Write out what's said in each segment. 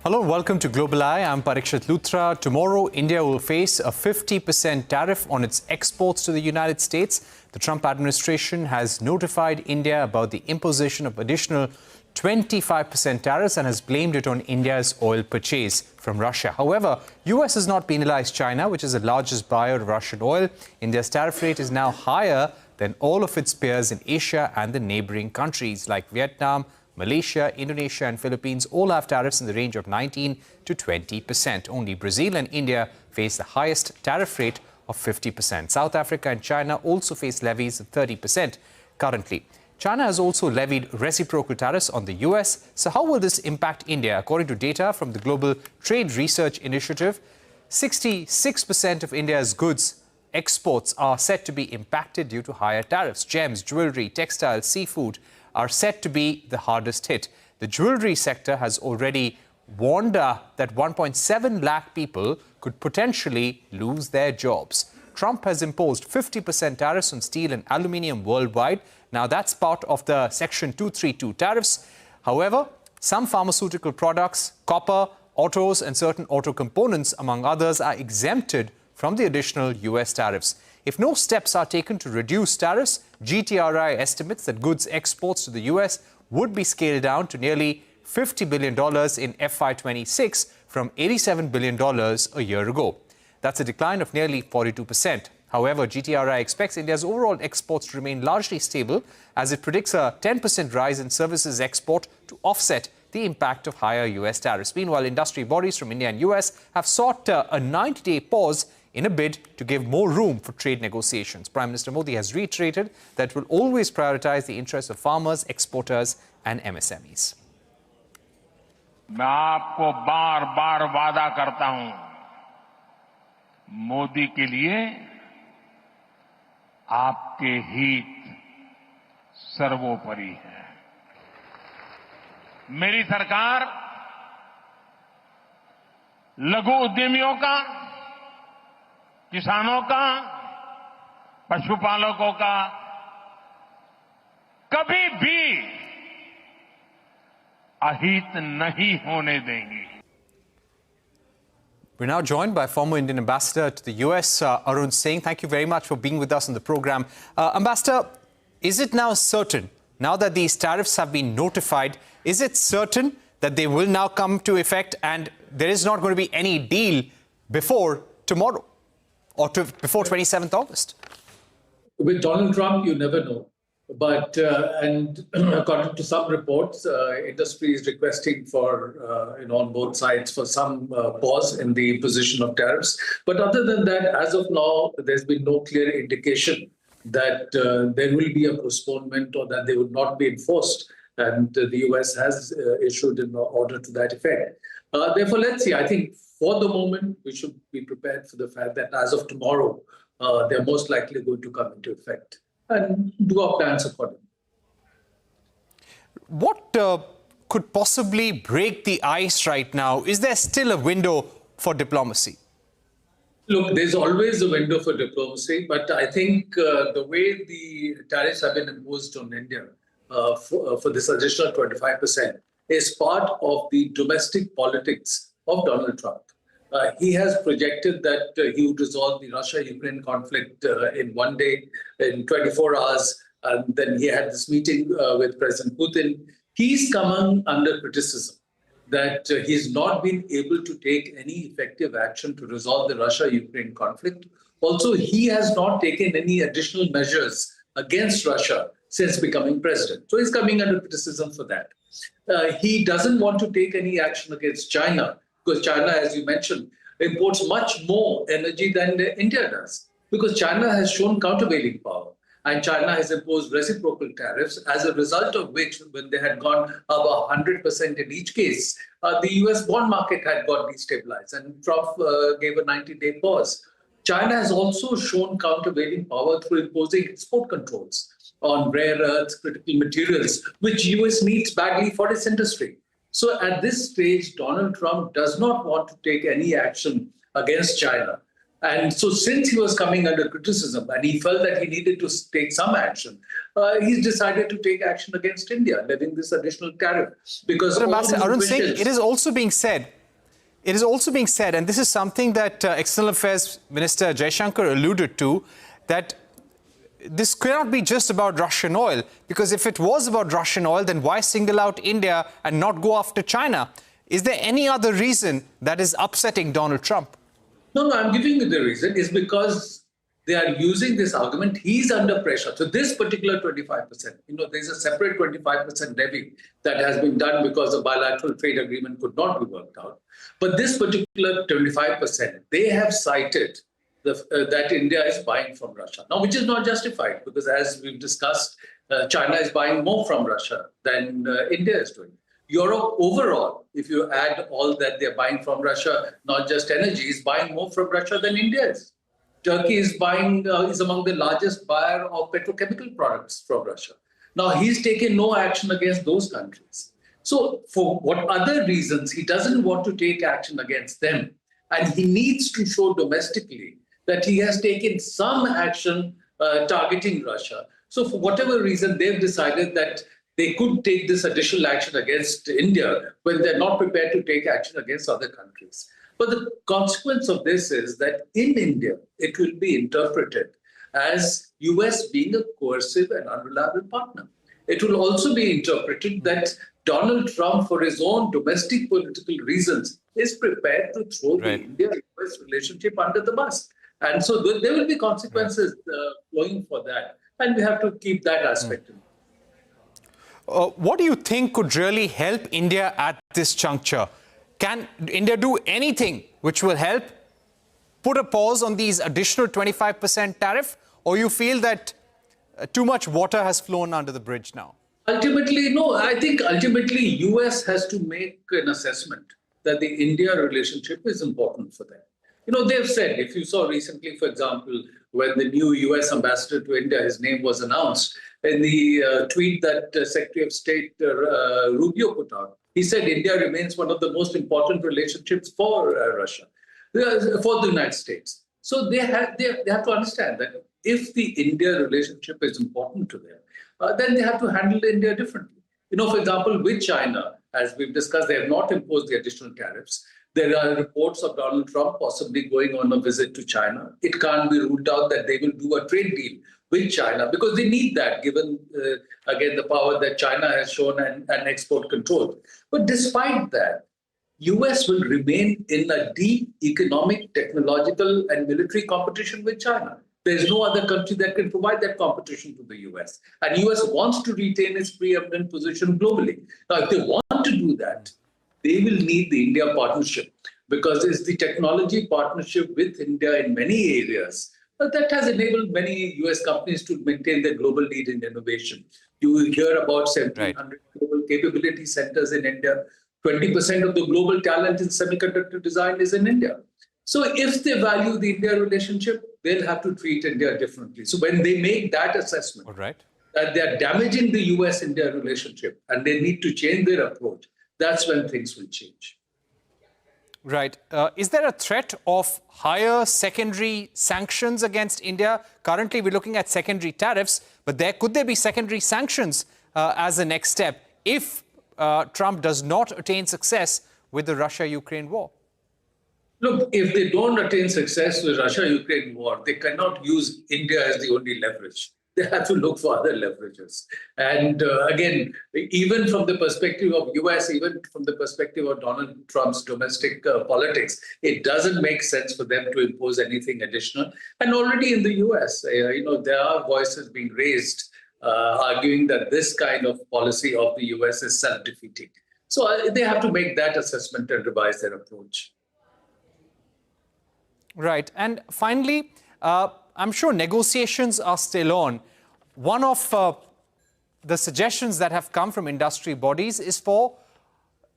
Hello, welcome to Global Eye. I'm Parikshit Luthra. Tomorrow, India will face a 50% tariff on its exports to the United States. The Trump administration has notified India about the imposition of additional 25% tariffs and has blamed it on India's oil purchase from Russia. However, US has not penalized China, which is the largest buyer of Russian oil. India's tariff rate is now higher than all of its peers in Asia and the neighboring countries like Vietnam, Malaysia, Indonesia and Philippines all have tariffs in the range of 19 to 20%. Only Brazil and India face the highest tariff rate of 50%. South Africa and China also face levies of 30% currently. China has also levied reciprocal tariffs on the US. So how will this impact India? According to data from the Global Trade Research Initiative, 66% of India's goods exports are set to be impacted due to higher tariffs. Gems, jewellery, textile, seafood are set to be the hardest hit. The jewellery sector has already warned that 1.7 lakh people could potentially lose their jobs. Trump has imposed 50% tariffs on steel and aluminium worldwide. Now, that's part of the Section 232 tariffs. However, some pharmaceutical products, copper, autos and certain auto components, among others, are exempted from the additional US tariffs. If no steps are taken to reduce tariffs, GTRI estimates that goods exports to the US would be scaled down to nearly $50 billion in FY26 from $87 billion a year ago. That's a decline of nearly 42%. However, GTRI expects India's overall exports to remain largely stable as it predicts a 10% rise in services export to offset the impact of higher US tariffs. Meanwhile, industry bodies from India and US have sought a 90-day pause in a bid to give more room for trade negotiations. Prime Minister Modi has reiterated that it will always prioritize the interests of farmers, exporters and MSMEs. मैं आपको बार-बार वादा करता हूं, मोदी के लिए आपके हित सर्वोपरि है। मेरी सरकार लघु उद्यमियों का, किसानों का, पशुपालकों का कभी भी अहित नहीं होने देंगी। We're now joined by former Indian ambassador to the US, Arun Singh. Thank you very much for being with us on the program. Ambassador, is it now certain, now that these tariffs have been notified, is it certain that they will now come to effect and there is not going to be any deal before tomorrow or before 27th August? With Donald Trump, you never know. But, and according to some reports, industry is requesting for, on both sides for some pause in the imposition of tariffs. But other than that, as of now, there's been no clear indication that there will be a postponement or that they would not be enforced. And the US has issued an order to that effect. Therefore, let's see. I think for the moment, we should be prepared for the fact that as of tomorrow, they're most likely going to come into effect. And do our plans accordingly. What could possibly break the ice right now? Is there still a window for diplomacy? Look, there's always a window for diplomacy, but I think the way the tariffs have been imposed on India for this additional 25% is part of the domestic politics of Donald Trump. He has projected that he would resolve the Russia-Ukraine conflict in one day, in 24 hours. And then he had this meeting with President Putin. He's come under criticism that he's not been able to take any effective action to resolve the Russia-Ukraine conflict. Also, he has not taken any additional measures against Russia since becoming president. So he's coming under criticism for that. He doesn't want to take any action against China, because China, as you mentioned, imports much more energy than India does, because China has shown countervailing power. And China has imposed reciprocal tariffs, as a result of which, when they had gone above 100% in each case, the US bond market had got destabilized, and Trump gave a 90-day pause. China has also shown countervailing power through imposing export controls on rare earths, critical materials, which US needs badly for its industry. So at this stage, Donald Trump does not want to take any action against China. And so since he was coming under criticism and he felt that he needed to take some action, he's decided to take action against India, levying this additional tariff. Because But all Ambassador these Arun Singh, officials- it is also being said, and this is something that External Affairs Minister Jaishankar alluded to, that this cannot be just about Russian oil, because if it was about Russian oil, then why single out India and not go after China? Is there any other reason that is upsetting Donald Trump? No, I'm giving you the reason is because they are using this argument. He's under pressure. So this particular 25%, there's a separate 25% levy that has been done because the bilateral trade agreement could not be worked out. But this particular 25%, they have cited that India is buying from Russia. Now, which is not justified because as we've discussed, China is buying more from Russia than India is doing. Europe overall, if you add all that they're buying from Russia, not just energy, is buying more from Russia than India is. Turkey is is among the largest buyer of petrochemical products from Russia. Now, he's taken no action against those countries. So for what other reasons, he doesn't want to take action against them. And he needs to show domestically that he has taken some action targeting Russia. So for whatever reason, they've decided that they could take this additional action against India when they're not prepared to take action against other countries. But the consequence of this is that in India, it will be interpreted as US being a coercive and unreliable partner. It will also be interpreted that Donald Trump, for his own domestic political reasons, is prepared to throw the India-US relationship under the bus. And so there will be consequences flowing for that. And we have to keep that aspect in mind. What do you think could really help India at this juncture? Can India do anything which will help put a pause on these additional 25% tariff? Or you feel that too much water has flown under the bridge now? Ultimately, no. I think ultimately US has to make an assessment that the India relationship is important for them. They've said, if you saw recently, for example, when the new US ambassador to India, his name was announced, in the tweet that Secretary of State Rubio put out, he said India remains one of the most important relationships for Russia, for the United States. So they have to understand that if the India relationship is important to them, then they have to handle India differently. For example, with China, as we've discussed, they have not imposed the additional tariffs. There are reports of Donald Trump possibly going on a visit to China. It can't be ruled out that they will do a trade deal with China because they need that, given, again, the power that China has shown and export control. But despite that, US will remain in a deep economic, technological, and military competition with China. There's no other country that can provide that competition to the US. And US wants to retain its preeminent position globally. Now, if they want to do that, they will need the India partnership because it's the technology partnership with India in many areas that has enabled many US companies to maintain their global lead in innovation. You will hear about 1,700 global capability centers in India. 20% of the global talent in semiconductor design is in India. So if they value the India relationship, they'll have to treat India differently. So when they make that assessment, that they're damaging the US-India relationship and they need to change their approach, that's when things will change. Right. Is there a threat of higher secondary sanctions against India? Currently, we're looking at secondary tariffs, but could there be secondary sanctions as a next step if Trump does not attain success with the Russia-Ukraine war? Look, if they don't attain success with Russia-Ukraine war, they cannot use India as the only leverage. They have to look for other leverages. And again, even from the perspective of US, even from the perspective of Donald Trump's domestic politics, it doesn't make sense for them to impose anything additional. And already in the US, there are voices being raised arguing that this kind of policy of the US is self-defeating. So they have to make that assessment and revise their approach. Right. And finally, I'm sure negotiations are still on. One of the suggestions that have come from industry bodies is for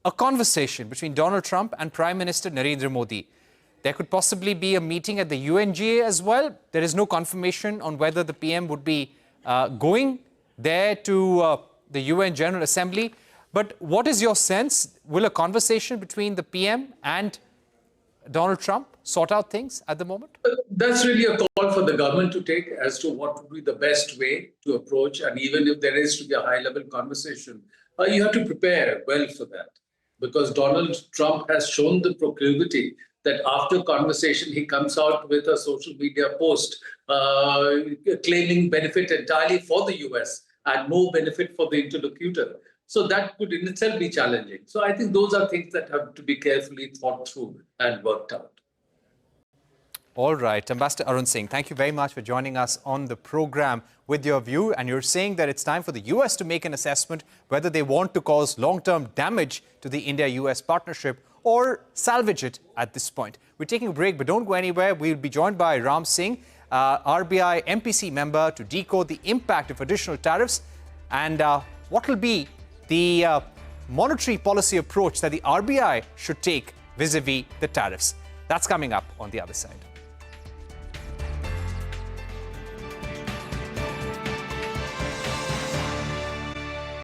a conversation between Donald Trump and Prime Minister Narendra Modi. There could possibly be a meeting at the UNGA as well. There is no confirmation on whether the PM would be going there to the UN General Assembly. But what is your sense? Will a conversation between the PM and Donald Trump sort out things at the moment? That's really a call for the government to take as to what would be the best way to approach. And even if there is to be a high-level conversation, you have to prepare well for that. Because Donald Trump has shown the proclivity that after conversation, he comes out with a social media post claiming benefit entirely for the US and no benefit for the interlocutor. So that could in itself be challenging. So I think those are things that have to be carefully thought through and worked out. All right. Ambassador Arun Singh, thank you very much for joining us on the program with your view. And you're saying that it's time for the US to make an assessment whether they want to cause long-term damage to the India-US partnership or salvage it at this point. We're taking a break, but don't go anywhere. We'll be joined by Arun Singh, RBI MPC member, to decode the impact of additional tariffs and what will be the monetary policy approach that the RBI should take vis-a-vis the tariffs. That's coming up on the other side.